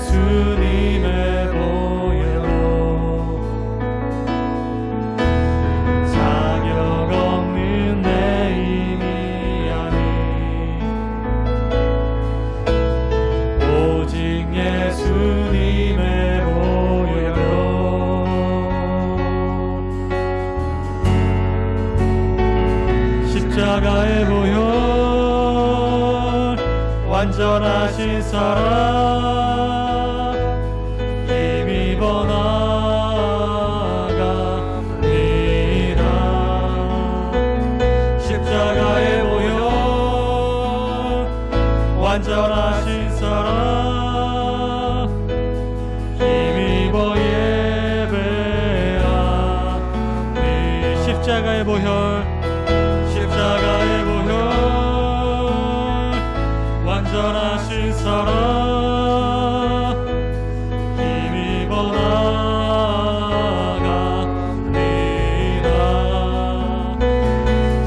예수님의 보혈로 자격 없는 내 힘이 아닌 오직 예수님의 보혈로 십자가의 보혈 완전하신 사랑 힘입어 나아갑니다. 십자가의 보혈 완전하신 사랑 힘입어 예배하니 십자가의 보혈 완전하신 사랑 힘입어 나아갑니다.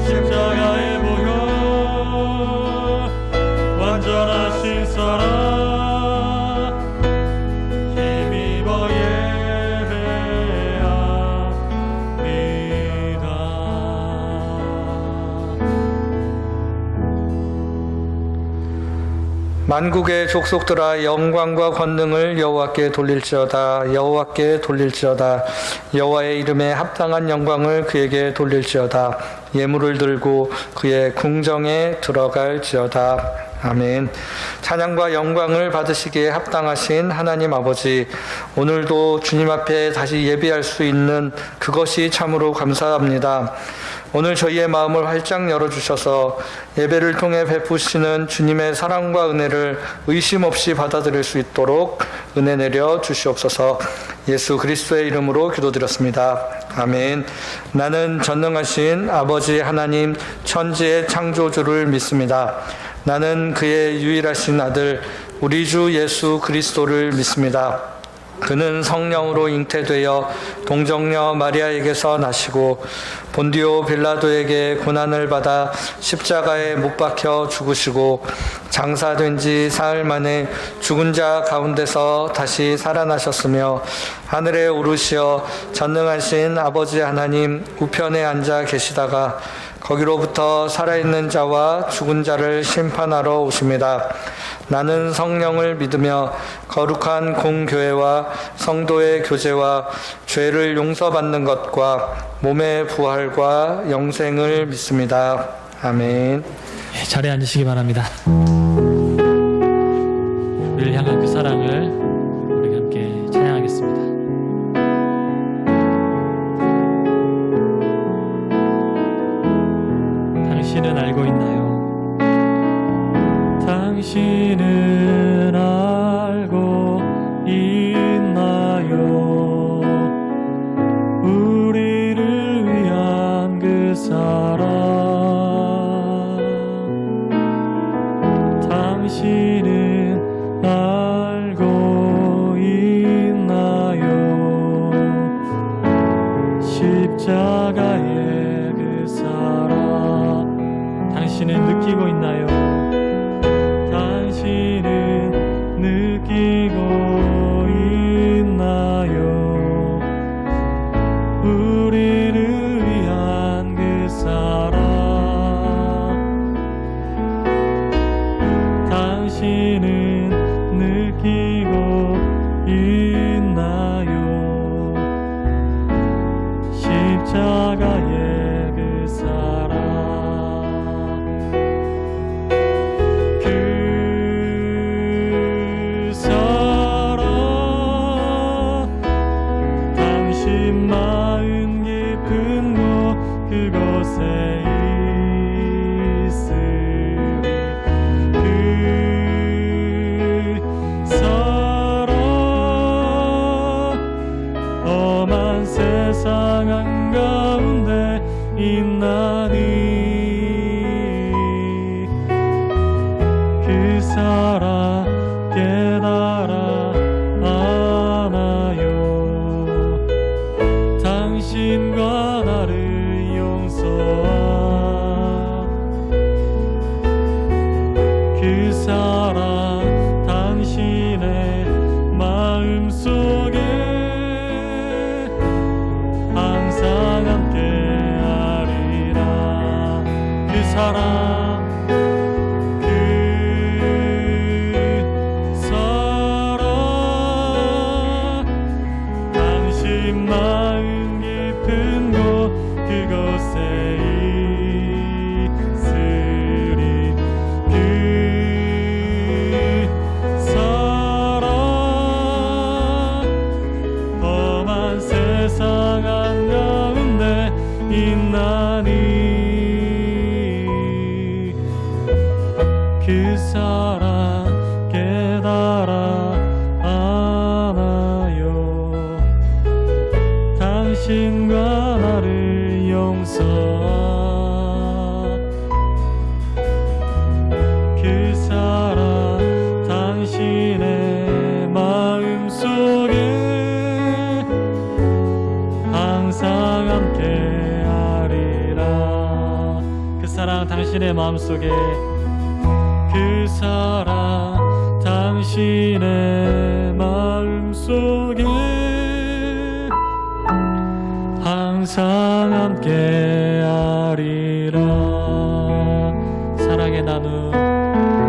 십자가의 보혈 완전하신 사랑 힘입어 예배합니다. 만국의 족속들아 영광과 권능을 여호와께 돌릴지어다. 여호와께 돌릴지어다. 여호와의 이름에 합당한 영광을 그에게 돌릴지어다. 예물을 들고 그의 궁정에 들어갈지어다. 아멘. 찬양과 영광을 받으시기에 합당하신 하나님 아버지, 오늘도 주님 앞에 다시 예배할 수 있는 그것이 참으로 감사합니다. 오늘 저희의 마음을 활짝 열어주셔서 예배를 통해 베푸시는 주님의 사랑과 은혜를 의심 없이 받아들일 수 있도록 은혜 내려 주시옵소서. 예수 그리스도의 이름으로 기도드렸습니다. 아멘. 나는 전능하신 아버지 하나님 천지의 창조주를 믿습니다. 나는 그의 유일하신 아들 우리 주 예수 그리스도를 믿습니다. 그는 성령으로 잉태되어 동정녀 마리아에게서 나시고 본디오 빌라도에게 고난을 받아 십자가에 못 박혀 죽으시고 장사된 지 사흘 만에 죽은 자 가운데서 다시 살아나셨으며 하늘에 오르시어 전능하신 아버지 하나님 우편에 앉아 계시다가 거기로부터 살아있는 자와 죽은 자를 심판하러 오십니다. 나는 성령을 믿으며 거룩한 공교회와 성도의 교제와 죄를 용서받는 것과 몸의 부활과 영생을 믿습니다. 아멘. 자리에 앉으시기 바랍니다. 우리를 향한 그 사랑을 우리 함께 찬양하겠습니다. 당신은 알고 있나요? 당신은 알고 있나요? 우리를 위한 그 사랑. 당신은 알고 있나요? 십자가의 그 사랑. 당신은 느끼고 있나요? 당신은 느끼고 있나요? 우리를 위한 그 사랑. 당신은 느끼고 있나요? 십자가의 그 사랑. 마음 깊은 곳 그곳에 있으리. 그 사랑 험한 세상 한가운데 있나니 그 사랑 깨달아 아나요? 당신과 나를 용서한 그 사랑. 당신의 빛나니 그 사랑 깨달아 안아요. 당신과 나를 용서한 그 사랑 당신의 마음속에 항상 함께하리라. 그 사랑 당신의 마음속에, 그 사랑 당신의 마음속에 항상 함께하리라. 사랑의 나눔,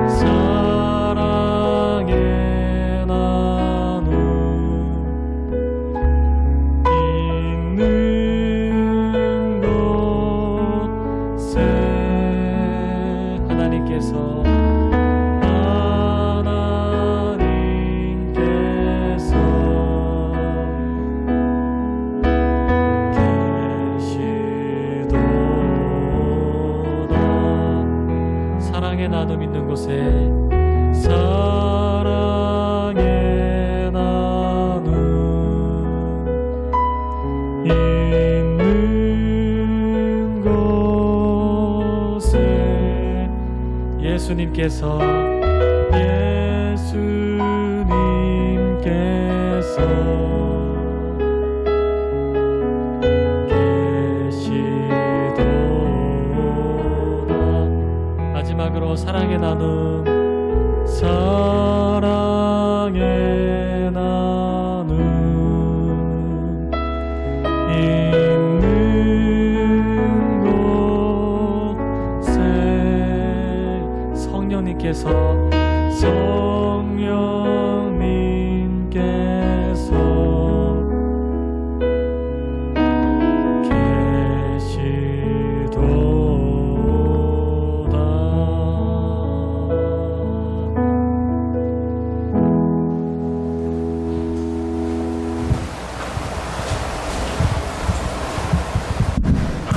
사랑의 나눔 있는 곳에 하나님께서 사랑의 나눔 있는 곳에, 사랑의 나눔 있는 곳에 예수님께서 마지막으로 사랑의 나눔, 사랑의 나눔 있는 곳에 성령님께서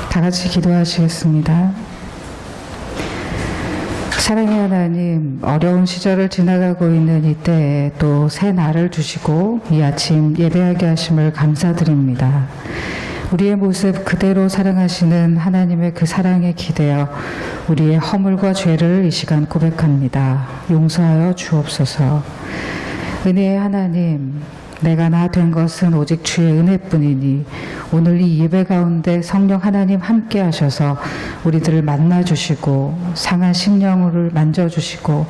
다 같이 기도하시겠습니다. 사랑의 하나님, 어려운 시절을 지나가고 있는 이때에 또 새 날을 주시고 이 아침 예배하게 하심을 감사드립니다. 우리의 모습 그대로 사랑하시는 하나님의 그 사랑에 기대어 우리의 허물과 죄를 이 시간 고백합니다. 용서하여 주옵소서. 은혜의 하나님, 내가 나 된 것은 오직 주의 은혜뿐이니 오늘 이 예배 가운데 성령 하나님 함께 하셔서 우리들을 만나주시고 상한 심령을 만져주시고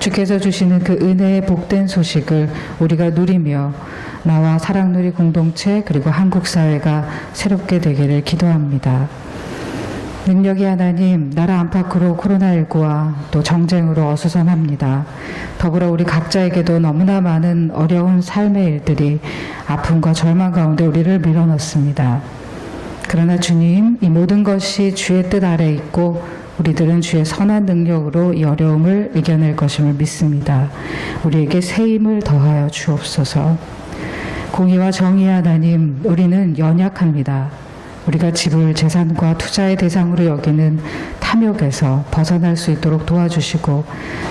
주께서 주시는 그 은혜의 복된 소식을 우리가 누리며 나와 사랑누리 공동체 그리고 한국 사회가 새롭게 되기를 기도합니다. 능력의 하나님, 나라 안팎으로 코로나19와 또 정쟁으로 어수선합니다. 더불어 우리 각자에게도 너무나 많은 어려운 삶의 일들이 아픔과 절망 가운데 우리를 밀어넣습니다. 그러나 주님, 이 모든 것이 주의 뜻 아래 있고 우리들은 주의 선한 능력으로 이 어려움을 이겨낼 것임을 믿습니다. 우리에게 새 힘을 더하여 주옵소서. 공의와 정의의 하나님, 우리는 연약합니다. 우리가 집을 재산과 투자의 대상으로 여기는 탐욕에서 벗어날 수 있도록 도와주시고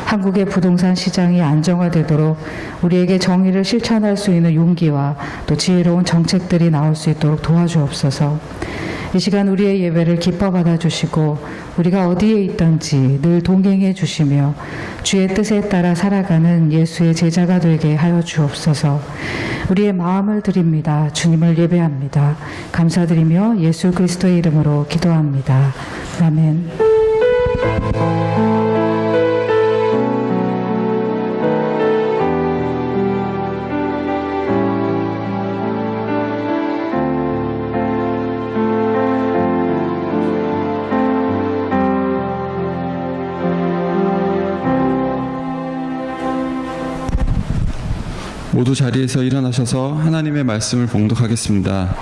한국의 부동산 시장이 안정화되도록 우리에게 정의를 실천할 수 있는 용기와 또 지혜로운 정책들이 나올 수 있도록 도와주옵소서. 이 시간 우리의 예배를 기뻐 받아주시고 우리가 어디에 있든지 늘 동행해 주시며 주의 뜻에 따라 살아가는 예수의 제자가 되게 하여 주옵소서. 우리의 마음을 드립니다. 주님을 예배합니다. 감사드리며 예수 그리스도의 이름으로 기도합니다. 아멘. 모두 자리에서 일어나셔서 하나님의 말씀을 봉독하겠습니다.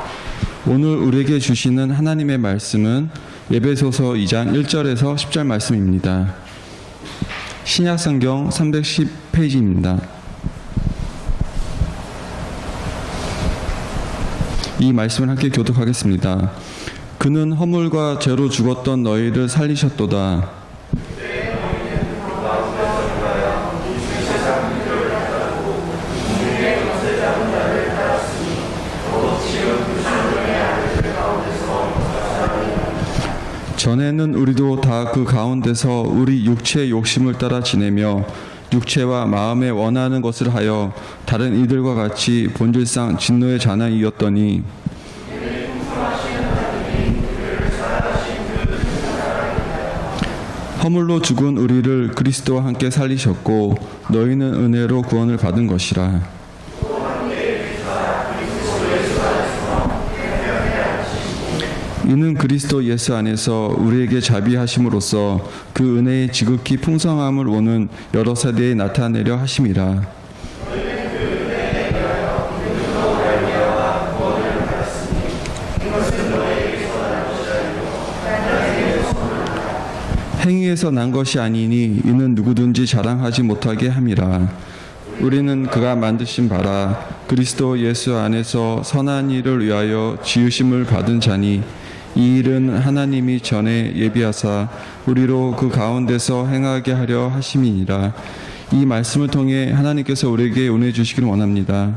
오늘 우리에게 주시는 하나님의 말씀은 에베소서 2장 1절에서 10절 말씀입니다. 신약성경 310페이지입니다. 이 말씀을 함께 교독하겠습니다. 그는 허물과 죄로 죽었던 너희를 살리셨도다. 전에는 우리도 다 그 가운데서 우리 육체의 욕심을 따라 지내며 육체와 마음에 원하는 것을 하여 다른 이들과 같이 본질상 진노의 자녀이었더니 허물로 죽은 우리를 그리스도와 함께 살리셨고 너희는 은혜로 구원을 받은 것이라. 이는 그리스도 예수 안에서 우리에게 자비하심으로써 그 은혜의 지극히 풍성함을 오는 여러 세대에 나타내려 하심이라. 행위에서 난 것이 아니니 이는 누구든지 자랑하지 못하게 함이라. 우리는 그가 만드신 바라 그리스도 예수 안에서 선한 일을 위하여 지으심을 받은 자니 이 일은 하나님이 전에 예비하사 우리로 그 가운데서 행하게 하려 하심이니라. 이 말씀을 통해 하나님께서 우리에게 은혜 주시기를 원합니다.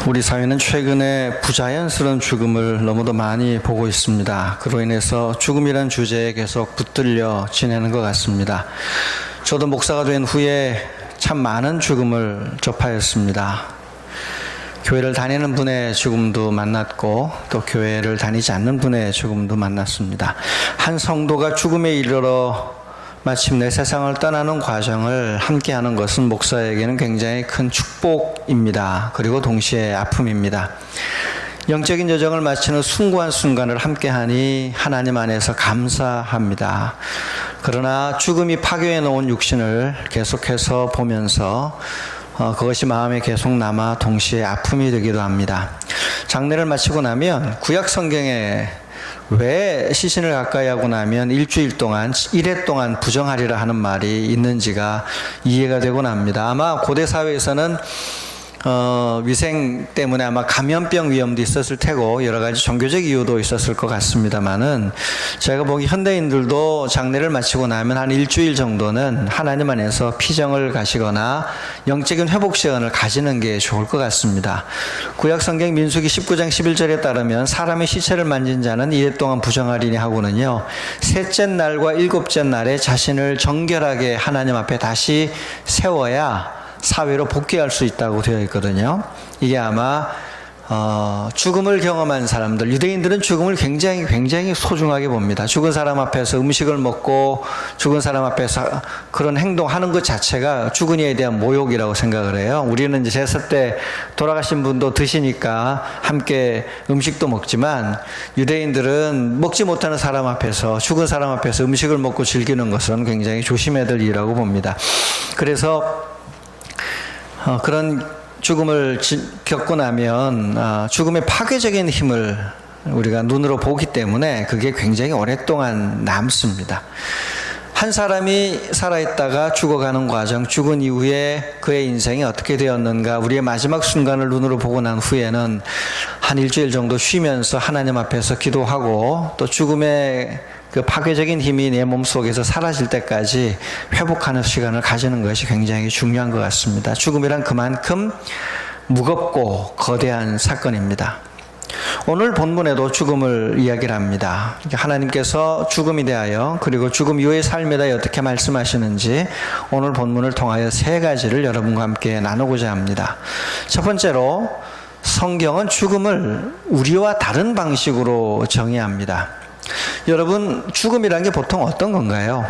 우리 사회는 최근에 부자연스러운 죽음을 너무도 많이 보고 있습니다. 그로 인해서 죽음이란 주제에 계속 붙들려 지내는 것 같습니다. 저도 목사가 된 후에 참 많은 죽음을 접하였습니다. 교회를 다니는 분의 죽음도 만났고 또 교회를 다니지 않는 분의 죽음도 만났습니다. 한 성도가 죽음에 이르러 마침내 세상을 떠나는 과정을 함께하는 것은 목사에게는 굉장히 큰 축복입니다. 그리고 동시에 아픔입니다. 영적인 여정을 마치는 숭고한 순간을 함께하니 하나님 안에서 감사합니다. 그러나 죽음이 파괴해 놓은 육신을 계속해서 보면서 그것이 마음에 계속 남아 동시에 아픔이 되기도 합니다. 장례를 마치고 나면 구약 성경에 왜 시신을 가까이 하고 나면 일주일 동안 1회 동안 부정하리라 하는 말이 있는지가 이해가 되곤 합니다. 아마 고대 사회에서는 위생 때문에 아마 감염병 위험도 있었을 테고 여러 가지 종교적 이유도 있었을 것 같습니다만은 제가 보기 현대인들도 장례를 마치고 나면 한 일주일 정도는 하나님 안에서 피정을 가시거나 영적인 회복 시간을 가지는 게 좋을 것 같습니다. 구약 성경 민수기 19장 11절에 따르면 사람의 시체를 만진 자는 1회 동안 부정하리니 하고는요, 셋째 날과 일곱째 날에 자신을 정결하게 하나님 앞에 다시 세워야 사회로 복귀할 수 있다고 되어 있거든요. 이게 아마 죽음을 경험한 사람들, 유대인들은 죽음을 굉장히 소중하게 봅니다. 죽은 사람 앞에서 음식을 먹고 죽은 사람 앞에서 그런 행동하는 것 자체가 죽은 이에 대한 모욕이라고 생각을 해요. 우리는 이제 제사 때 돌아가신 분도 드시니까 함께 음식도 먹지만 유대인들은 먹지 못하는 사람 앞에서, 죽은 사람 앞에서 음식을 먹고 즐기는 것은 굉장히 조심해야 될 일이라고 봅니다. 그래서 그런 죽음을 겪고 나면 죽음의 파괴적인 힘을 우리가 눈으로 보기 때문에 그게 굉장히 오랫동안 남습니다. 한 사람이 살아있다가 죽어가는 과정, 죽은 이후에 그의 인생이 어떻게 되었는가, 우리의 마지막 순간을 눈으로 보고 난 후에는 한 일주일 정도 쉬면서 하나님 앞에서 기도하고 또 죽음의 그 파괴적인 힘이 내 몸속에서 사라질 때까지 회복하는 시간을 가지는 것이 굉장히 중요한 것 같습니다. 죽음이란 그만큼 무겁고 거대한 사건입니다. 오늘 본문에도 죽음을 이야기를 합니다. 하나님께서 죽음에 대하여 그리고 죽음 이후의 삶에 대하여 어떻게 말씀하시는지 오늘 본문을 통하여 세 가지를 여러분과 함께 나누고자 합니다. 첫 번째로 성경은 죽음을 우리와 다른 방식으로 정의합니다. 여러분, 죽음이란 게 보통 어떤 건가요?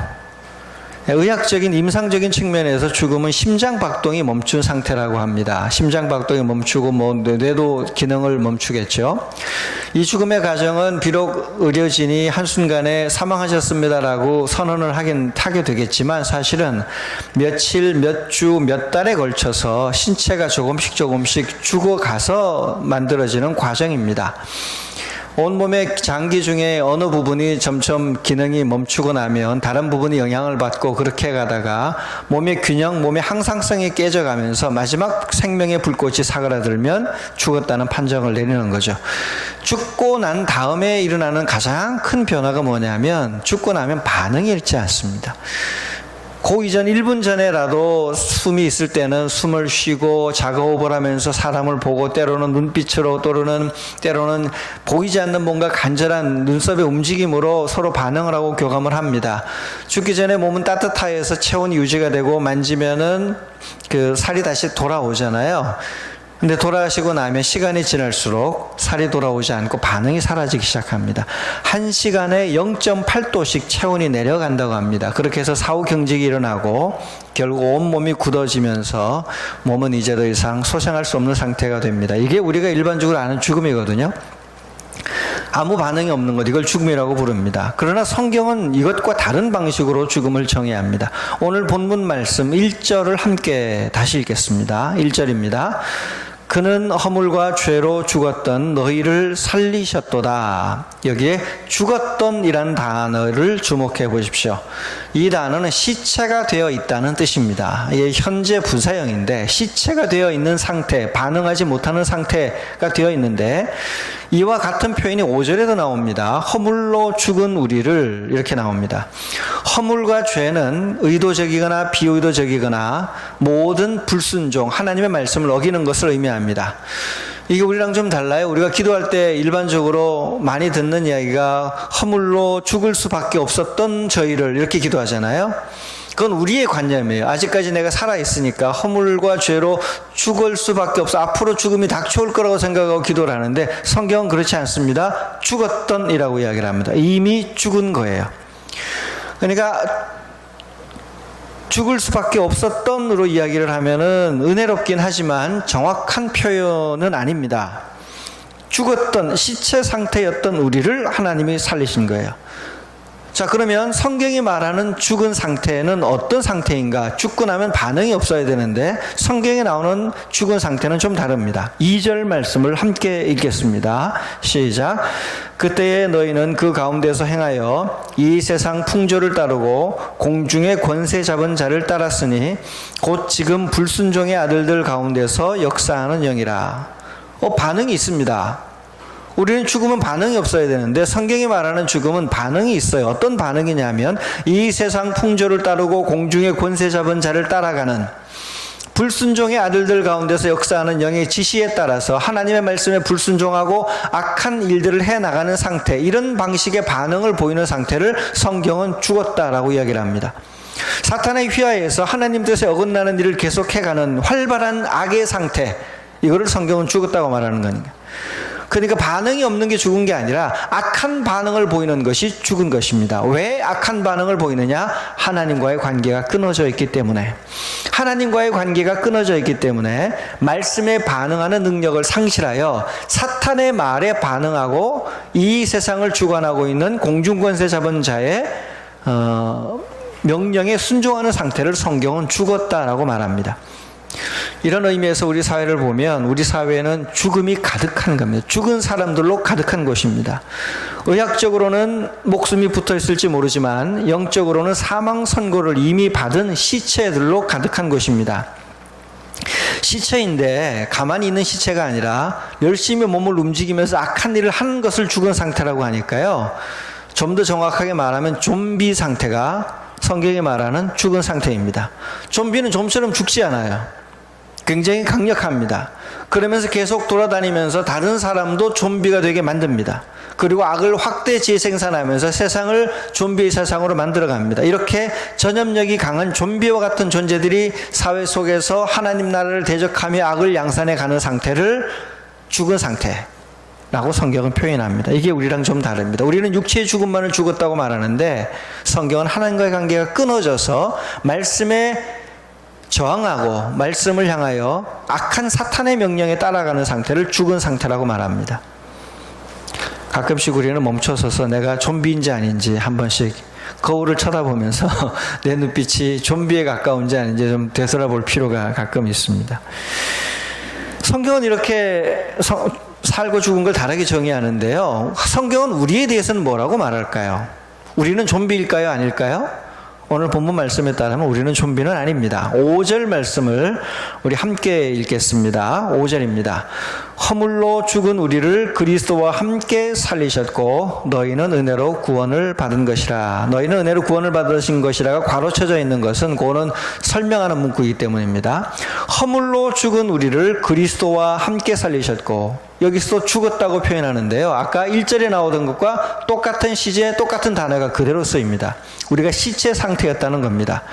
의학적인 임상적인 측면에서 죽음은 심장박동이 멈춘 상태라고 합니다. 심장박동이 멈추고 뇌도 기능을 멈추겠죠. 이 죽음의 과정은 비록 의료진이 한순간에 사망하셨습니다라고 선언을 하게 되겠지만 사실은 며칠, 몇 주, 몇 달에 걸쳐서 신체가 조금씩 죽어가서 만들어지는 과정입니다. 온몸의 장기 중에 어느 부분이 점점 기능이 멈추고 나면 다른 부분이 영향을 받고 그렇게 가다가 몸의 균형, 몸의 항상성이 깨져가면서 마지막 생명의 불꽃이 사그라들면 죽었다는 판정을 내리는 거죠. 죽고 난 다음에 일어나는 가장 큰 변화가 뭐냐면 죽고 나면 반응이 있지 않습니다. 그 이전 1분 전에라도 숨이 있을 때는 숨을 쉬고 작업을 하면서 사람을 보고 때로는 눈빛으로 때로는 보이지 않는 뭔가 간절한 눈썹의 움직임으로 서로 반응을 하고 교감을 합니다. 죽기 전에 몸은 따뜻하여서 체온이 유지가 되고 만지면은 그 살이 다시 돌아오잖아요. 근데 돌아가시고 나면 시간이 지날수록 살이 돌아오지 않고 반응이 사라지기 시작합니다. 1시간에 0.8도씩 체온이 내려간다고 합니다. 그렇게 해서 사후 경직이 일어나고 결국 온몸이 굳어지면서 몸은 이제 더 이상 소생할 수 없는 상태가 됩니다. 이게 우리가 일반적으로 아는 죽음이거든요. 아무 반응이 없는 것, 이걸 죽음이라고 부릅니다. 그러나 성경은 이것과 다른 방식으로 죽음을 정의합니다. 오늘 본문 말씀 1절을 함께 다시 읽겠습니다. 1절입니다. 그는 허물과 죄로 죽었던 너희를 살리셨도다. 여기에 죽었던 이란 단어를 주목해 보십시오. 이 단어는 시체가 되어 있다는 뜻입니다. 이게 현재 부사형인데 시체가 되어 있는 상태, 반응하지 못하는 상태가 되어 있는데 이와 같은 표현이 5절에도 나옵니다. 허물로 죽은 우리를 이렇게 나옵니다. 허물과 죄는 의도적이거나 비의도적이거나 모든 불순종, 하나님의 말씀을 어기는 것을 의미합니다. 이게 우리랑 좀 달라요. 우리가 기도할 때 일반적으로 많이 듣는 이야기가 허물로 죽을 수밖에 없었던 저희를 이렇게 기도하잖아요. 그건 우리의 관념이에요. 아직까지 내가 살아있으니까 허물과 죄로 죽을 수밖에 없어. 앞으로 죽음이 닥쳐올 거라고 생각하고 기도를 하는데 성경은 그렇지 않습니다. 죽었던 이라고 이야기를 합니다. 이미 죽은 거예요. 그러니까 죽을 수밖에 없었던으로 이야기를 하면은 은혜롭긴 하지만 정확한 표현은 아닙니다. 죽었던 시체 상태였던 우리를 하나님이 살리신 거예요. 자, 그러면 성경이 말하는 죽은 상태는 어떤 상태인가? 죽고 나면 반응이 없어야 되는데 성경에 나오는 죽은 상태는 좀 다릅니다. 2절 말씀을 함께 읽겠습니다. 시작. 그때에 너희는 그 가운데서 행하여 이 세상 풍조를 따르고 공중의 권세 잡은 자를 따랐으니 곧 지금 불순종의 아들들 가운데서 역사하는 영이라. 반응이 있습니다. 우리는 죽으면 반응이 없어야 되는데 성경이 말하는 죽음은 반응이 있어요. 어떤 반응이냐면 이 세상 풍조를 따르고 공중의 권세 잡은 자를 따라가는 불순종의 아들들 가운데서 역사하는 영의 지시에 따라서 하나님의 말씀에 불순종하고 악한 일들을 해나가는 상태, 이런 방식의 반응을 보이는 상태를 성경은 죽었다라고 이야기를 합니다. 사탄의 휘하에서 하나님 뜻에 어긋나는 일을 계속해가는 활발한 악의 상태, 이거를 성경은 죽었다고 말하는 거니까. 그러니까 반응이 없는 게 죽은 게 아니라 악한 반응을 보이는 것이 죽은 것입니다. 왜 악한 반응을 보이느냐? 하나님과의 관계가 끊어져 있기 때문에. 하나님과의 관계가 끊어져 있기 때문에 말씀에 반응하는 능력을 상실하여 사탄의 말에 반응하고 이 세상을 주관하고 있는 공중권세 잡은 자의 명령에 순종하는 상태를 성경은 죽었다라고 말합니다. 이런 의미에서 우리 사회를 보면 우리 사회는 죽음이 가득한 겁니다. 죽은 사람들로 가득한 곳입니다. 의학적으로는 목숨이 붙어 있을지 모르지만 영적으로는 사망 선고를 이미 받은 시체들로 가득한 곳입니다. 시체인데 가만히 있는 시체가 아니라 열심히 몸을 움직이면서 악한 일을 하는 것을 죽은 상태라고 하니까요. 좀 더 정확하게 말하면 좀비 상태가 성경이 말하는 죽은 상태입니다. 좀비는 좀처럼 죽지 않아요. 굉장히 강력합니다. 그러면서 계속 돌아다니면서 다른 사람도 좀비가 되게 만듭니다. 그리고 악을 확대 재생산하면서 세상을 좀비의 세상으로 만들어갑니다. 이렇게 전염력이 강한 좀비와 같은 존재들이 사회 속에서 하나님 나라를 대적하며 악을 양산해 가는 상태를 죽은 상태라고 성경은 표현합니다. 이게 우리랑 좀 다릅니다. 우리는 육체의 죽음만을 죽었다고 말하는데 성경은 하나님과의 관계가 끊어져서 말씀에 저항하고 말씀을 향하여 악한 사탄의 명령에 따라가는 상태를 죽은 상태라고 말합니다. 가끔씩 우리는 멈춰서서 내가 좀비인지 아닌지 한 번씩 거울을 쳐다보면서 내 눈빛이 좀비에 가까운지 아닌지 좀 되돌아볼 필요가 가끔 있습니다. 성경은 이렇게 살고 죽은 걸 다르게 정의하는데요. 성경은 우리에 대해서는 뭐라고 말할까요? 우리는 좀비일까요? 아닐까요? 오늘 본문 말씀에 따르면 우리는 좀비는 아닙니다. 5절 말씀을 우리 함께 읽겠습니다. 5절입니다. 허물로 죽은 우리를 그리스도와 함께 살리셨고 너희는 은혜로 구원을 받은 것이라. 너희는 은혜로 구원을 받으신 것이라가 괄호쳐져 있는 것은 그거는 설명하는 문구이기 때문입니다. 허물로 죽은 우리를 그리스도와 함께 살리셨고, 여기서 죽었다고 표현하는데요. 아까 1절에 나오던 것과 똑같은 시제, 똑같은 단어가 그대로 쓰입니다. 우리가 시체 상태였다는 겁니다.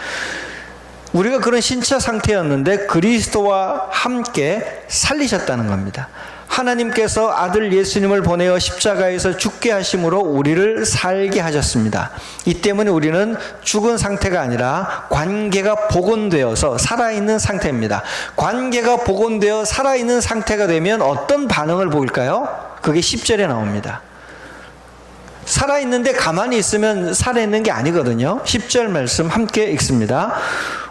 우리가 그런 신체 상태였는데 그리스도와 함께 살리셨다는 겁니다. 하나님께서 아들 예수님을 보내어 십자가에서 죽게 하심으로 우리를 살게 하셨습니다. 이 때문에 우리는 죽은 상태가 아니라 관계가 복원되어서 살아있는 상태입니다. 관계가 복원되어 살아있는 상태가 되면 어떤 반응을 보일까요? 그게 10절에 나옵니다. 살아있는데 가만히 있으면 살아있는 게 아니거든요. 10절 말씀 함께 읽습니다.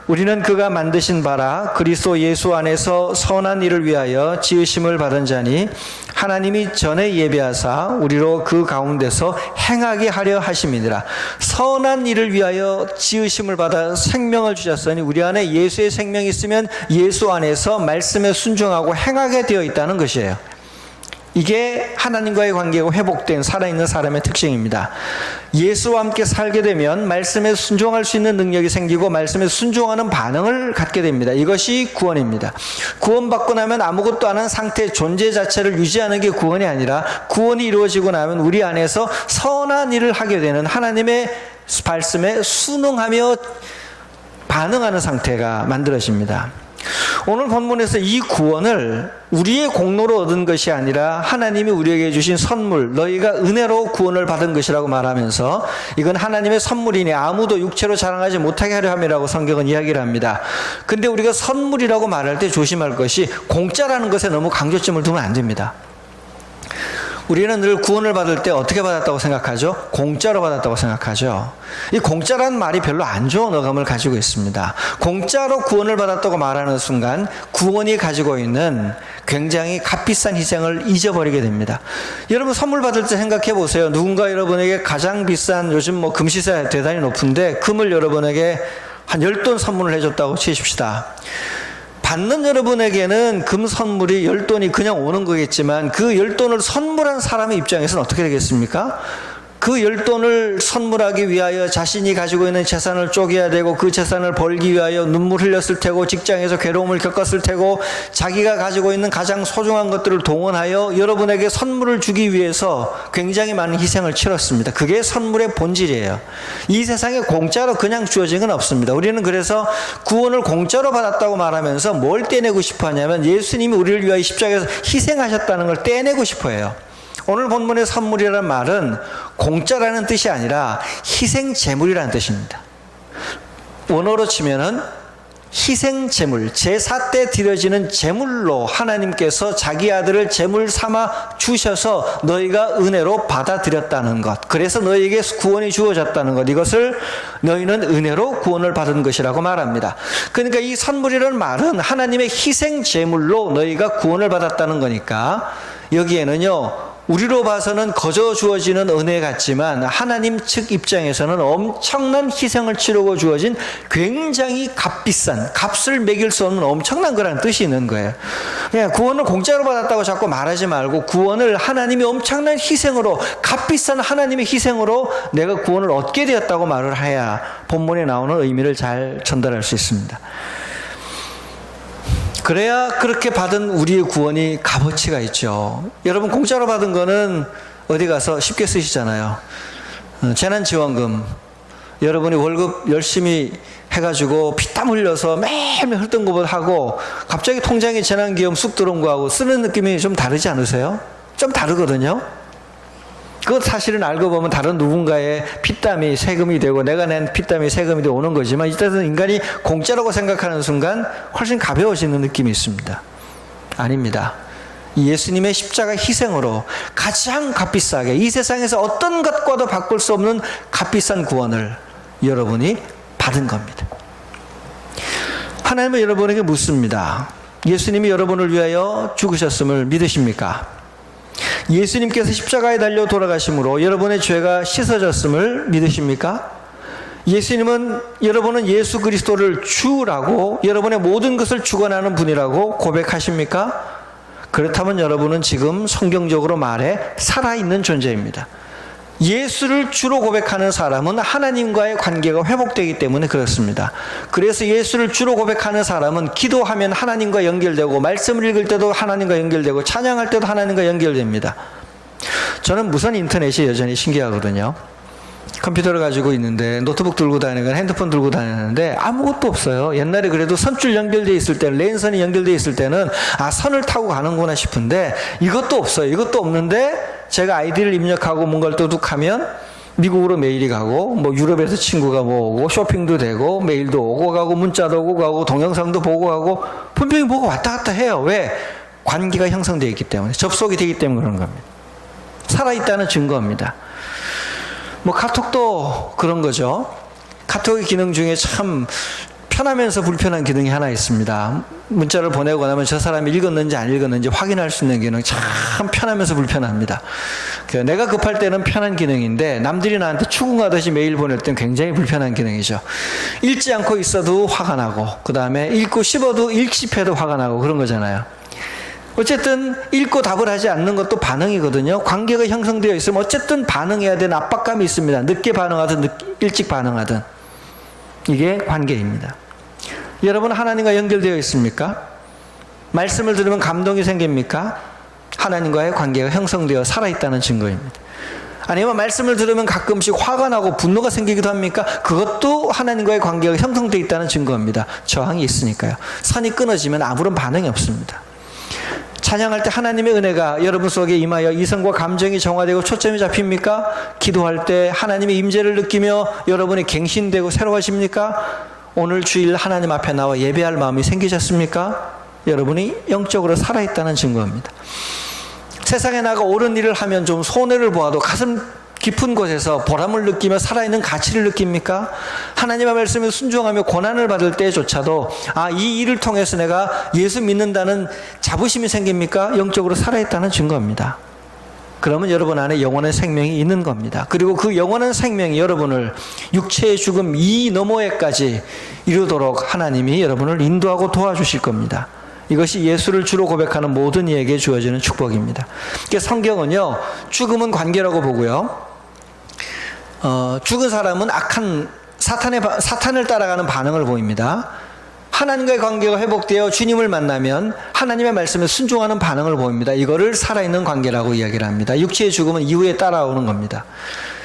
우리는 그가 만드신 바라 그리스도 예수 안에서 선한 일을 위하여 지으심을 받은 자니 하나님이 전에 예배하사 우리로 그 가운데서 행하게 하려 하심이니라. 선한 일을 위하여 지으심을 받아 생명을 주셨으니 우리 안에 예수의 생명이 있으면 예수 안에서 말씀에 순종하고 행하게 되어 있다는 것이에요. 이게 하나님과의 관계가 회복된 살아있는 사람의 특징입니다. 예수와 함께 살게 되면 말씀에 순종할 수 있는 능력이 생기고 말씀에 순종하는 반응을 갖게 됩니다. 이것이 구원입니다. 구원받고 나면 아무것도 안 한 상태, 존재 자체를 유지하는 게 구원이 아니라 구원이 이루어지고 나면 우리 안에서 선한 일을 하게 되는 하나님의 말씀에 순응하며 반응하는 상태가 만들어집니다. 오늘 본문에서 이 구원을 우리의 공로로 얻은 것이 아니라 하나님이 우리에게 주신 선물, 너희가 은혜로 구원을 받은 것이라고 말하면서 이건 하나님의 선물이니 아무도 육체로 자랑하지 못하게 하려 함이라고 성경은 이야기를 합니다. 근데 우리가 선물이라고 말할 때 조심할 것이 공짜라는 것에 너무 강조점을 두면 안 됩니다. 우리는 늘 구원을 받을 때 어떻게 받았다고 생각하죠? 공짜로 받았다고 생각하죠. 이 공짜라는 말이 별로 안 좋은 어감을 가지고 있습니다. 공짜로 구원을 받았다고 말하는 순간 구원이 가지고 있는 굉장히 값비싼 희생을 잊어버리게 됩니다. 여러분 선물 받을 때 생각해 보세요. 누군가 여러분에게 가장 비싼, 요즘 뭐 금시세 대단히 높은데 금을 여러분에게 한 10돈 선물을 해줬다고 치십시다. 받는 여러분에게는 금 선물이 10돈이 그냥 오는 거겠지만 그 10돈을 선물한 사람의 입장에서는 어떻게 되겠습니까? 그 10돈을 선물하기 위하여 자신이 가지고 있는 재산을 쪼개야 되고 그 재산을 벌기 위하여 눈물 흘렸을 테고 직장에서 괴로움을 겪었을 테고 자기가 가지고 있는 가장 소중한 것들을 동원하여 여러분에게 선물을 주기 위해서 굉장히 많은 희생을 치렀습니다. 그게 선물의 본질이에요. 이 세상에 공짜로 그냥 주어진 건 없습니다. 우리는 그래서 구원을 공짜로 받았다고 말하면서 뭘 떼내고 싶어 하냐면 예수님이 우리를 위하여 십자가에서 희생하셨다는 걸 떼내고 싶어 해요. 오늘 본문의 선물이라는 말은 공짜라는 뜻이 아니라 희생제물이라는 뜻입니다. 원어로 치면은 희생제물, 제사 때 드려지는 제물로 하나님께서 자기 아들을 제물 삼아 주셔서 너희가 은혜로 받아들였다는 것, 그래서 너희에게 구원이 주어졌다는 것, 이것을 너희는 은혜로 구원을 받은 것이라고 말합니다. 그러니까 이 선물이라는 말은 하나님의 희생제물로 너희가 구원을 받았다는 거니까 여기에는요 우리로 봐서는 거저 주어지는 은혜 같지만 하나님 측 입장에서는 엄청난 희생을 치르고 주어진 굉장히 값비싼, 값을 매길 수 없는 엄청난 거라는 뜻이 있는 거예요. 그냥 구원을 공짜로 받았다고 자꾸 말하지 말고 구원을 하나님이 엄청난 희생으로, 값비싼 하나님의 희생으로 내가 구원을 얻게 되었다고 말을 해야 본문에 나오는 의미를 잘 전달할 수 있습니다. 그래야 그렇게 받은 우리의 구원이 값어치가 있죠. 여러분 공짜로 받은 거는 어디 가서 쉽게 쓰시잖아요. 재난지원금 여러분이 월급 열심히 해가지고 피땀 흘려서 매일매일 흘뜬 하고 갑자기 통장에 재난기금 쑥 들어온 거하고 쓰는 느낌이 좀 다르지 않으세요? 좀 다르거든요. 그것 사실은 알고 보면 다른 누군가의 피땀이 세금이 되고 내가 낸 피땀이 세금이 되어 오는 거지만 이때는 인간이 공짜라고 생각하는 순간 훨씬 가벼워지는 느낌이 있습니다. 아닙니다. 예수님의 십자가 희생으로 가장 값비싸게 이 세상에서 어떤 것과도 바꿀 수 없는 값비싼 구원을 여러분이 받은 겁니다. 하나님은 여러분에게 묻습니다. 예수님이 여러분을 위하여 죽으셨음을 믿으십니까? 예수님께서 십자가에 달려 돌아가심으로 여러분의 죄가 씻어졌음을 믿으십니까? 여러분은 예수 그리스도를 주라고, 여러분의 모든 것을 주관하는 분이라고 고백하십니까? 그렇다면 여러분은 지금 성경적으로 말해 살아있는 존재입니다. 예수를 주로 고백하는 사람은 하나님과의 관계가 회복되기 때문에 그렇습니다. 그래서 예수를 주로 고백하는 사람은 기도하면 하나님과 연결되고, 말씀을 읽을 때도 하나님과 연결되고, 찬양할 때도 하나님과 연결됩니다. 저는 무선 인터넷이 여전히 신기하거든요. 컴퓨터를 가지고 있는데, 노트북 들고 다니거나 핸드폰 들고 다니는데 아무것도 없어요. 옛날에 그래도 선줄 연결되어 있을 때는, 랜선이 연결되어 있을 때는 선을 타고 가는구나 싶은데 이것도 없어요. 이것도 없는데 제가 아이디를 입력하고 뭔가를 또둑하면 미국으로 메일이 가고, 뭐 유럽에서 친구가 뭐 오고, 쇼핑도 되고, 메일도 오고 가고, 문자도 오고 가고, 동영상도 보고 가고, 분명히 뭐가 왔다 갔다 해요. 왜? 관계가 형성되어 있기 때문에, 접속이 되기 때문에 그런 겁니다. 살아있다는 증거입니다. 뭐 카톡도 그런 거죠. 카톡의 기능 중에 참 편하면서 불편한 기능이 하나 있습니다. 문자를 보내고 나면 저 사람이 읽었는지 안 읽었는지 확인할 수 있는 기능, 참 편하면서 불편합니다. 내가 급할 때는 편한 기능인데 남들이 나한테 추궁하듯이 메일 보낼 때는 굉장히 불편한 기능이죠. 읽지 않고 있어도 화가 나고, 그 다음에 읽고 씹어도 읽씹해도 화가 나고 그런 거잖아요. 어쨌든 읽고 답을 하지 않는 것도 반응이거든요. 관계가 형성되어 있으면 어쨌든 반응해야 되는 압박감이 있습니다. 늦게 반응하든 일찍 반응하든. 이게 관계입니다. 여러분, 하나님과 연결되어 있습니까? 말씀을 들으면 감동이 생깁니까? 하나님과의 관계가 형성되어 살아있다는 증거입니다. 아니면 말씀을 들으면 가끔씩 화가 나고 분노가 생기기도 합니까? 그것도 하나님과의 관계가 형성되어 있다는 증거입니다. 저항이 있으니까요. 선이 끊어지면 아무런 반응이 없습니다. 찬양할 때 하나님의 은혜가 여러분 속에 임하여 이성과 감정이 정화되고 초점이 잡힙니까? 기도할 때 하나님의 임재를 느끼며 여러분이 갱신되고 새로워집니까? 오늘 주일 하나님 앞에 나와 예배할 마음이 생기셨습니까? 여러분이 영적으로 살아있다는 증거입니다. 세상에 나가 옳은 일을 하면 좀 손해를 보아도 가슴 깊은 곳에서 보람을 느끼며 살아있는 가치를 느낍니까? 하나님의 말씀에 순종하며 고난을 받을 때조차도 이 일을 통해서 내가 예수 믿는다는 자부심이 생깁니까? 영적으로 살아있다는 증거입니다. 그러면 여러분 안에 영원한 생명이 있는 겁니다. 그리고 그 영원한 생명이 여러분을 육체의 죽음 이 너머에까지 이루도록 하나님이 여러분을 인도하고 도와주실 겁니다. 이것이 예수를 주로 고백하는 모든 이에게 주어지는 축복입니다. 성경은요, 죽음은 관계라고 보고요, 죽은 사람은 악한 사탄을 따라가는 반응을 보입니다. 하나님과의 관계가 회복되어 주님을 만나면 하나님의 말씀에 순종하는 반응을 보입니다. 이거를 살아있는 관계라고 이야기를 합니다. 육체의 죽음은 이후에 따라오는 겁니다.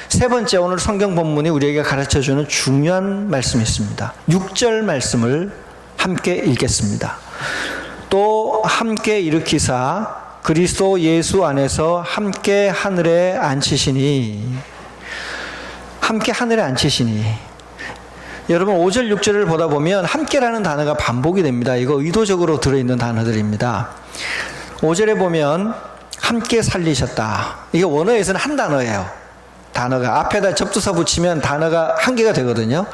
세 번째, 오늘 성경 본문이 우리에게 가르쳐주는 중요한 말씀이 있습니다. 6절 말씀을 함께 읽겠습니다. 또 함께 일으키사 그리스도 예수 안에서 함께 하늘에 앉히시니, 함께 하늘에 앉히시니. 여러분 5절 6절을 보다 보면 함께라는 단어가 반복이 됩니다. 이거 의도적으로 들어있는 단어들입니다. 5절에 보면 함께 살리셨다. 이게 원어에서는 한 단어예요. 단어가 앞에다 접두사 붙이면 단어가 한 개가 되거든요.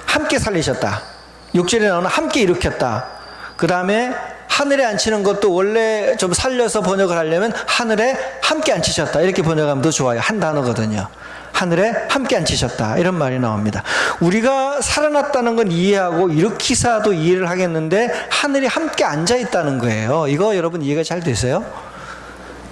함께 살리셨다. 6절에 나오는 함께 일으켰다. 그 다음에 하늘에 앉히는 것도 원래 좀 살려서 번역을 하려면 하늘에 함께 앉히셨다. 이렇게 번역하면 더 좋아요. 한 단어거든요. 하늘에 함께 앉히셨다. 이런 말이 나옵니다. 우리가 살아났다는 건 이해하고 일으키사도 이해를 하겠는데 하늘이 함께 앉아있다는 거예요. 이거 여러분 이해가 잘 되세요?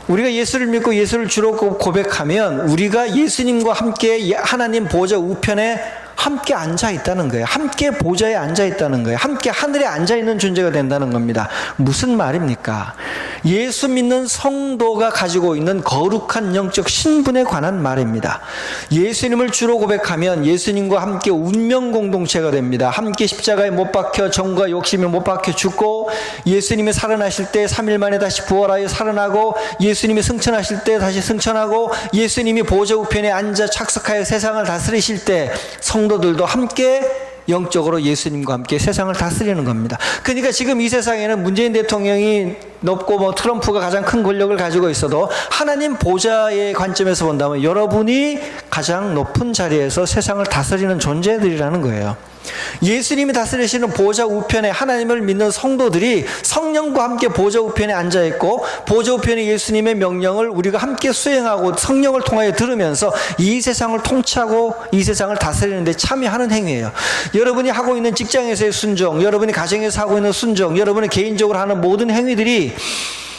우리가 예수를 믿고 예수를 주로 고백하면 우리가 예수님과 함께 하나님 보좌 우편에 함께 앉아있다는 거예요. 함께 보좌에 앉아있다는 거예요. 함께 하늘에 앉아있는 존재가 된다는 겁니다. 무슨 말입니까? 예수 믿는 성도가 가지고 있는 거룩한 영적 신분에 관한 말입니다. 예수님을 주로 고백하면 예수님과 함께 운명 공동체가 됩니다. 함께 십자가에 못 박혀 정과 욕심에 못 박혀 죽고, 예수님이 살아나실 때 3일 만에 다시 부활하여 살아나고, 예수님이 승천하실 때 다시 승천하고, 예수님이 보좌 우편에 앉아 착석하여 세상을 다스리실 때 성도들도 함께 영적으로 예수님과 함께 세상을 다스리는 겁니다. 그러니까 지금 이 세상에는 문재인 대통령이 높고 트럼프가 가장 큰 권력을 가지고 있어도 하나님 보좌의 관점에서 본다면 여러분이 가장 높은 자리에서 세상을 다스리는 존재들이라는 거예요. 예수님이 다스리시는 보좌 우편에 하나님을 믿는 성도들이 성령과 함께 보좌 우편에 앉아 있고, 보좌 우편에 예수님의 명령을 우리가 함께 수행하고 성령을 통하여 들으면서 이 세상을 통치하고 이 세상을 다스리는 데 참여하는 행위예요. 여러분이 하고 있는 직장에서의 순종, 여러분이 가정에서 하고 있는 순종, 여러분이 개인적으로 하는 모든 행위들이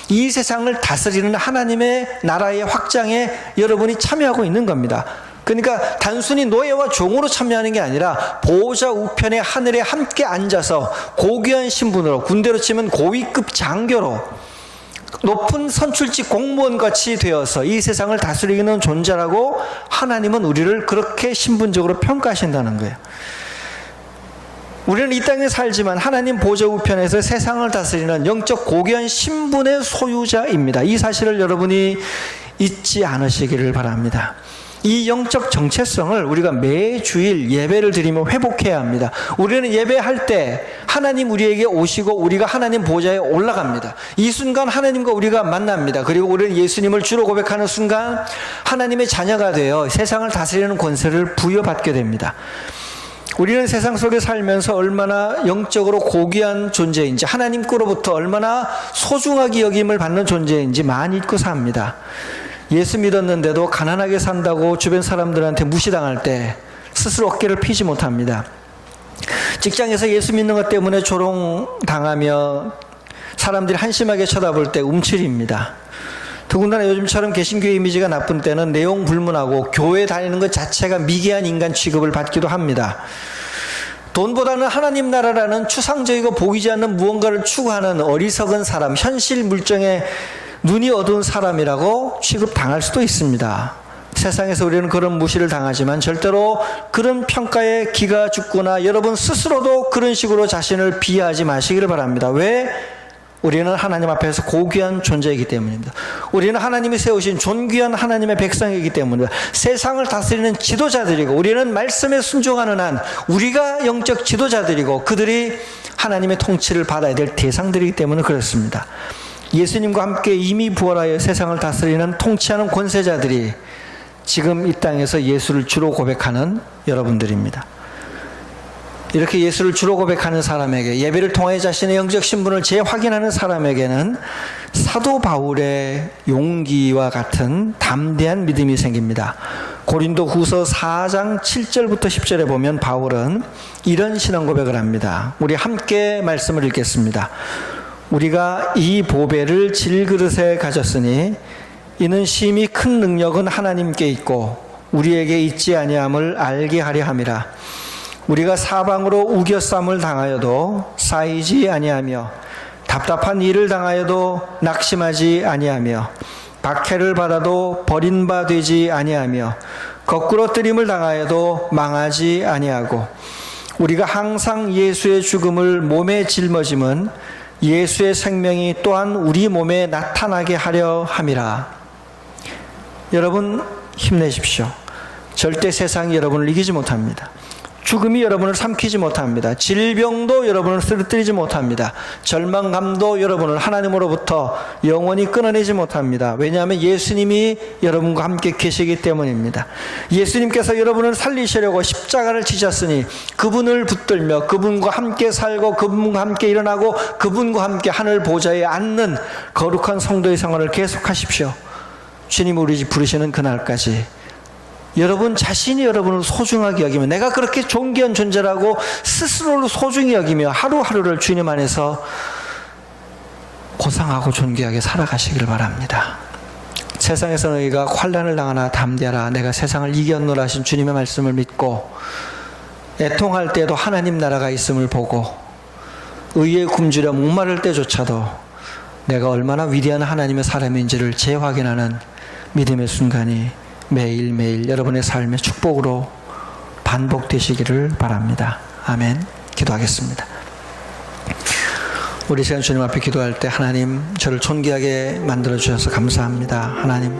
이 세상을 다스리는 하나님의 나라의 확장에 여러분이 참여하고 있는 겁니다. 그러니까 단순히 노예와 종으로 참여하는 게 아니라 보좌 우편에 하늘에 함께 앉아서 고귀한 신분으로, 군대로 치면 고위급 장교로, 높은 선출직 공무원같이 되어서 이 세상을 다스리는 존재라고 하나님은 우리를 그렇게 신분적으로 평가하신다는 거예요. 우리는 이 땅에 살지만 하나님 보좌 우편에서 세상을 다스리는 영적 고귀한 신분의 소유자입니다. 이 사실을 여러분이 잊지 않으시기를 바랍니다. 이 영적 정체성을 우리가 매주일 예배를 드리며 회복해야 합니다. 우리는 예배할 때 하나님 우리에게 오시고 우리가 하나님 보좌에 올라갑니다. 이 순간 하나님과 우리가 만납니다. 그리고 우리는 예수님을 주로 고백하는 순간 하나님의 자녀가 되어 세상을 다스리는 권세를 부여받게 됩니다. 우리는 세상 속에 살면서 얼마나 영적으로 고귀한 존재인지, 하나님께로부터 얼마나 소중하게 여김을 받는 존재인지 많이 잊고 삽니다. 예수 믿었는데도 가난하게 산다고 주변 사람들한테 무시당할 때 스스로 어깨를 피지 못합니다. 직장에서 예수 믿는 것 때문에 조롱당하며 사람들이 한심하게 쳐다볼 때 움츠립니다. 더군다나 요즘처럼 개신교의 이미지가 나쁜 때는 내용 불문하고 교회 다니는 것 자체가 미개한 인간 취급을 받기도 합니다. 돈보다는 하나님 나라라는 추상적이고 보이지 않는 무언가를 추구하는 어리석은 사람, 현실 물정에 눈이 어두운 사람이라고 취급당할 수도 있습니다. 세상에서 우리는 그런 무시를 당하지만 절대로 그런 평가에 기가 죽거나 여러분 스스로도 그런 식으로 자신을 비하하지 마시기를 바랍니다. 왜? 우리는 하나님 앞에서 고귀한 존재이기 때문입니다. 우리는 하나님이 세우신 존귀한 하나님의 백성이기 때문입니다. 세상을 다스리는 지도자들이고, 우리는 말씀에 순종하는 한 우리가 영적 지도자들이고, 그들이 하나님의 통치를 받아야 될 대상들이기 때문에 그렇습니다. 예수님과 함께 이미 부활하여 세상을 다스리는 통치하는 권세자들이 지금 이 땅에서 예수를 주로 고백하는 여러분들입니다. 이렇게 예수를 주로 고백하는 사람에게, 예배를 통해 자신의 영적 신분을 재확인하는 사람에게는 사도 바울의 용기와 같은 담대한 믿음이 생깁니다. 고린도 후서 4장 7절부터 10절에 보면 바울은 이런 신앙 고백을 합니다. 우리 함께 말씀을 읽겠습니다. 우리가 이 보배를 질그릇에 가졌으니 이는 심히 큰 능력은 하나님께 있고 우리에게 있지 아니함을 알게 하려 함이라. 우리가 사방으로 우겨쌈을 당하여도 쌓이지 아니하며 답답한 일을 당하여도 낙심하지 아니하며 박해를 받아도 버린 바 되지 아니하며 거꾸로 뜨림을 당하여도 망하지 아니하고 우리가 항상 예수의 죽음을 몸에 짊어짐은 예수의 생명이 또한 우리 몸에 나타나게 하려 함이라. 여러분 힘내십시오. 절대 세상이 여러분을 이기지 못합니다. 죽음이 여러분을 삼키지 못합니다. 질병도 여러분을 쓰러뜨리지 못합니다. 절망감도 여러분을 하나님으로부터 영원히 끊어내지 못합니다. 왜냐하면 예수님이 여러분과 함께 계시기 때문입니다. 예수님께서 여러분을 살리시려고 십자가를 지셨으니 그분을 붙들며 그분과 함께 살고 그분과 함께 일어나고 그분과 함께 하늘 보좌에 앉는 거룩한 성도의 생활을 계속하십시오. 주님 우리 집 부르시는 그날까지 여러분 자신이 여러분을 소중하게 여기며 내가 그렇게 존귀한 존재라고 스스로를 소중히 여기며 하루하루를 주님 안에서 고상하고 존귀하게 살아가시기를 바랍니다. 세상에서 너희가 환난을 당하나 담대하라. 내가 세상을 이겼노라 하신 주님의 말씀을 믿고 애통할 때도 하나님 나라가 있음을 보고 의에 굶주려 목마를 때조차도 내가 얼마나 위대한 하나님의 사람인지를 재확인하는 믿음의 순간이 매일매일 여러분의 삶의 축복으로 반복되시기를 바랍니다. 아멘. 기도하겠습니다. 우리 시간 주님 앞에 기도할 때 하나님 저를 존귀하게 만들어 주셔서 감사합니다. 하나님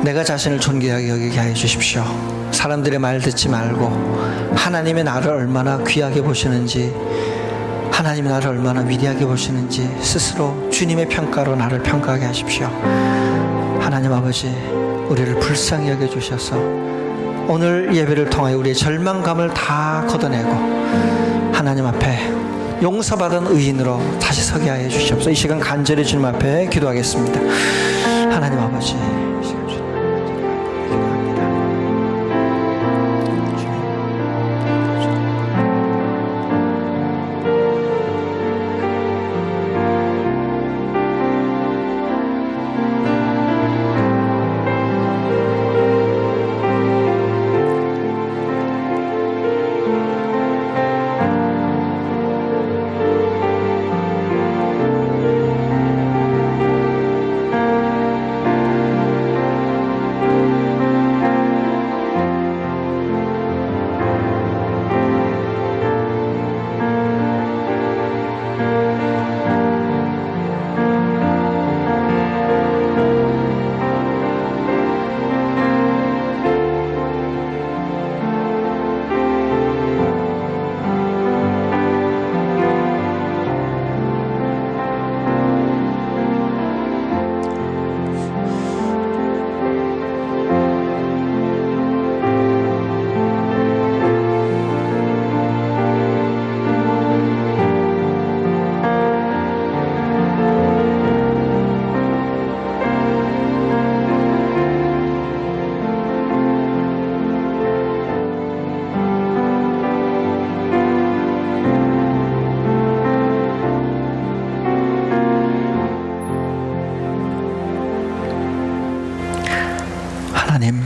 내가 자신을 존귀하게 여기게 하여 주십시오. 사람들의 말 듣지 말고 하나님의 나를 얼마나 귀하게 보시는지, 하나님의 나를 얼마나 위대하게 보시는지 스스로 주님의 평가로 나를 평가하게 하십시오. 하나님 아버지 우리를 불쌍히 여겨주셔서 오늘 예배를 통하여 우리의 절망감을 다 걷어내고 하나님 앞에 용서받은 의인으로 다시 서게 하여 주시옵소서. 이 시간 간절히 주님 앞에 기도하겠습니다. 하나님 아버지, 이 시간 주님 앞에 기도합니다. 하나님,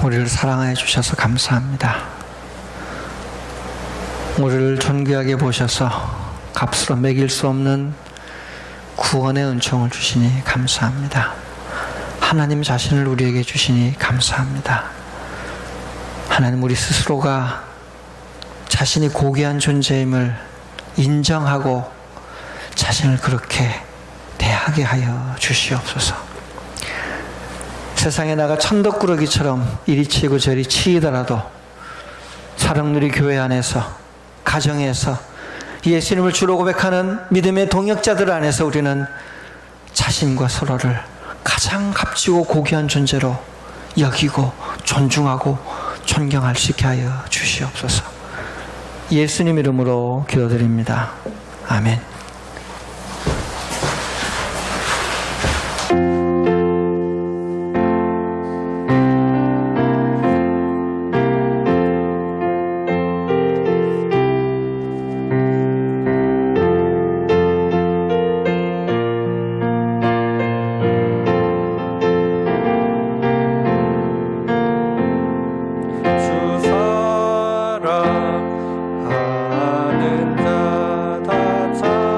우리를 사랑하여 주셔서 감사합니다. 우리를 존귀하게 보셔서 값으로 매길 수 없는 구원의 은총을 주시니 감사합니다. 하나님 자신을 우리에게 주시니 감사합니다. 하나님, 우리 스스로가 자신이 고귀한 존재임을 인정하고 자신을 그렇게 대하게 하여 주시옵소서. 세상에 나가 천덕꾸러기처럼 이리 치고 저리 치이더라도 사랑누리 교회 안에서, 가정에서 예수님을 주로 고백하는 믿음의 동역자들 안에서 우리는 자신과 서로를 가장 값지고 고귀한 존재로 여기고 존중하고 존경할 수 있게 하여 주시옵소서. 예수님 이름으로 기도드립니다. 아멘. 사랑하는 자 다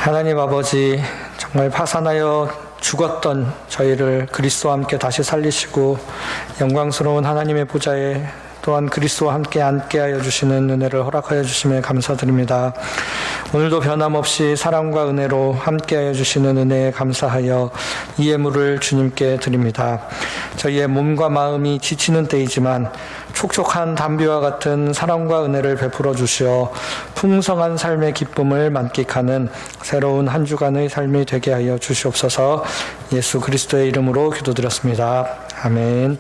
하나님 아버지, 정말 파산하여 죽었던 저희를 그리스도와 함께 다시 살리시고 영광스러운 하나님의 보좌에 또한 그리스도와 함께 앉게 하여 주시는 은혜를 허락하여 주심에 감사드립니다. 오늘도 변함없이 사랑과 은혜로 함께 하여 주시는 은혜에 감사하여 이 예물을 주님께 드립니다. 저희의 몸과 마음이 지치는 때이지만 촉촉한 담비와 같은 사랑과 은혜를 베풀어 주시어 풍성한 삶의 기쁨을 만끽하는 새로운 한 주간의 삶이 되게 하여 주시옵소서. 예수 그리스도의 이름으로 기도드렸습니다. 아멘.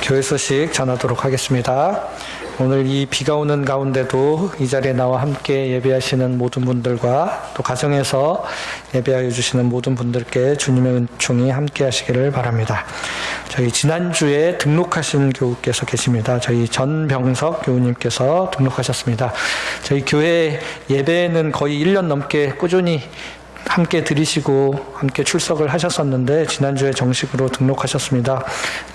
교회 소식 전하도록 하겠습니다. 오늘 이 비가 오는 가운데도 이 자리에 나와 함께 예배하시는 모든 분들과 또 가정에서 예배하여 주시는 모든 분들께 주님의 은총이 함께 하시기를 바랍니다. 저희 지난주에 등록하신 교우께서 계십니다. 저희 전병석 교우님께서 등록하셨습니다. 저희 교회 예배는 거의 1년 넘게 꾸준히 함께 드리시고 함께 출석을 하셨었는데 지난주에 정식으로 등록하셨습니다.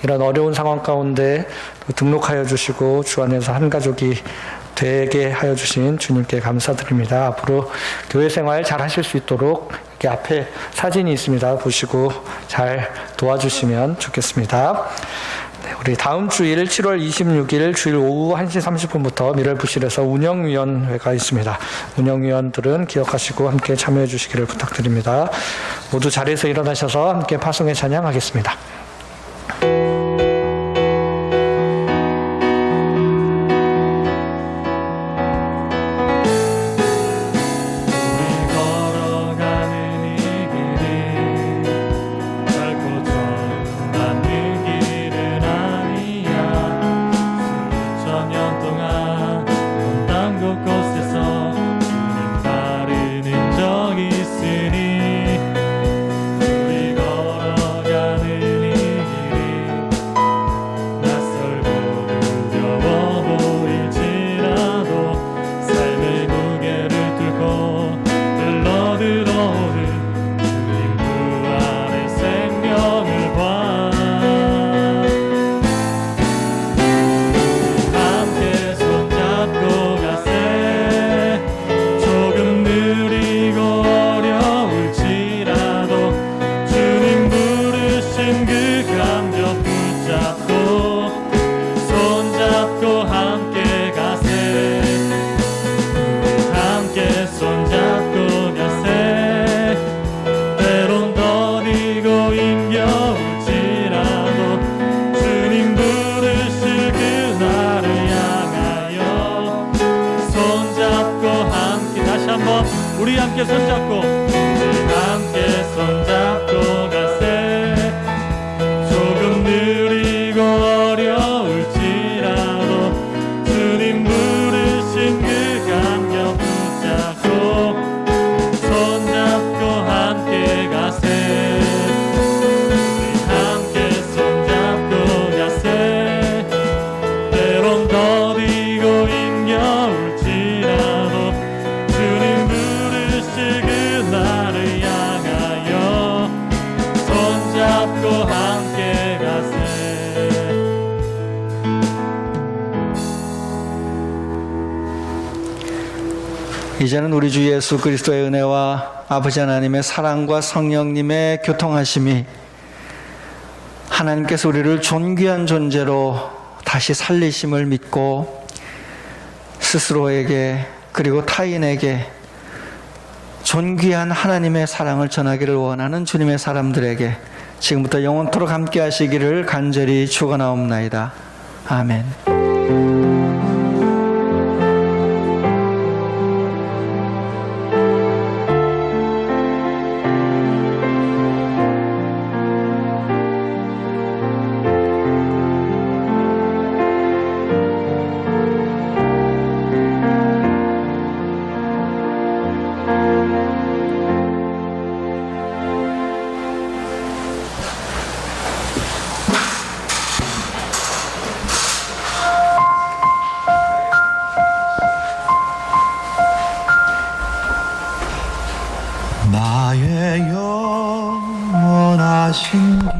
이런 어려운 상황 가운데 등록하여 주시고 주 안에서 한 가족이 되게 하여 주신 주님께 감사드립니다. 앞으로 교회 생활 잘 하실 수 있도록 이렇게 앞에 사진이 있습니다. 보시고 잘 도와주시면 좋겠습니다. 우리 다음 주일 7월 26일 주일 오후 1시 30분부터 미랄부실에서 운영위원회가 있습니다. 운영위원들은 기억하시고 함께 참여해 주시기를 부탁드립니다. 모두 자리에서 일어나셔서 함께 파송의 찬양하겠습니다. 우리 함께 손잡고 가세. 조금 느리고 어려울지라도 주님 부르신 그 감격 붙잡고 손잡고 함께 가세. 우리 함께 손잡고 가세. 때론 더디고 힘겨울지라도 주님 그날을 향하여 손잡고 함께 가세. 이제는 우리 주 예수 그리스도의 은혜와 아버지 하나님의 사랑과 성령님의 교통하심이 하나님께서 우리를 존귀한 존재로 다시 살리심을 믿고 스스로에게 그리고 타인에게 존귀한 하나님의 사랑을 전하기를 원하는 주님의 사람들에게 지금부터 영원토록 함께 하시기를 간절히 축원하옵나이다. 아멘. 나의 영원하신